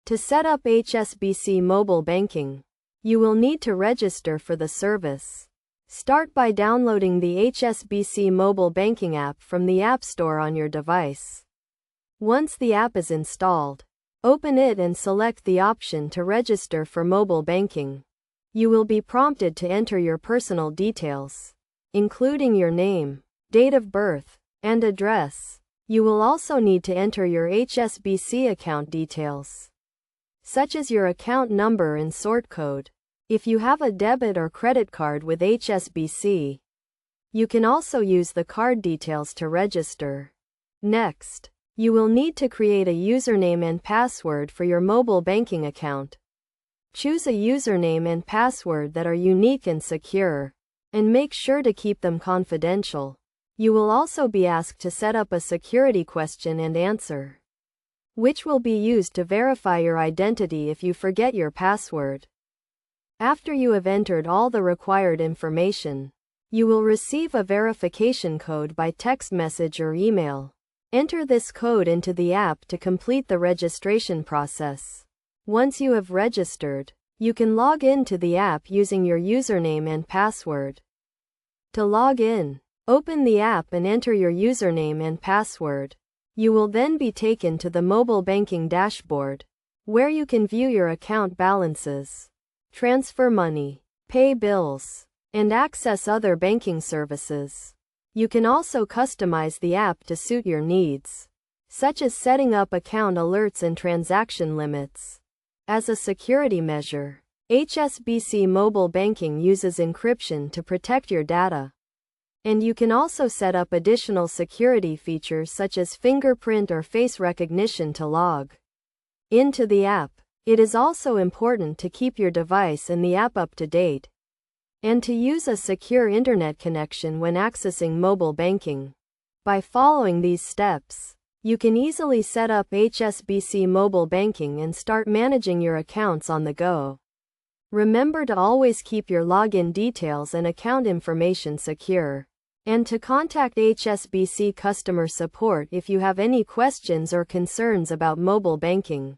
To set up Hsbc mobile banking, you will need to register for the service. Start by downloading the Hsbc mobile banking app from the App Store on your device. Once the app is installed, open it and select the option to register for mobile banking. You will be prompted to enter your personal details, including your name, date of birth, and address. You will also need to enter your Hsbc account details, such as your account number and sort code. If you have a debit or credit card with Hsbc, you can also use the card details to register. Next, you will need to create a username and password for your mobile banking account. Choose a username and password that are unique and secure, and make sure to keep them confidential. You will also be asked to set up a security question and answer, which will be used to verify your identity if you forget your password. After you have entered all the required information, you will receive a verification code by text message or email. Enter this code into the app to complete the registration process. Once you have registered, you can log in to the app using your username and password. To log in, open the app and enter your username and password. You will then be taken to the mobile banking dashboard, where you can view your account balances, transfer money, pay bills, and access other banking services. You can also customize the app to suit your needs, such as setting up account alerts and transaction limits. As a security measure, Hsbc mobile banking uses encryption to protect your data. And you can also set up additional security features such as fingerprint or face recognition to log into the app. It is also important to keep your device and the app up to date, and to use a secure internet connection when accessing mobile banking. By following these steps, you can easily set up Hsbc mobile banking and start managing your accounts on the go. Remember to always keep your login details and account information secure, and to contact Hsbc customer support if you have any questions or concerns about mobile banking.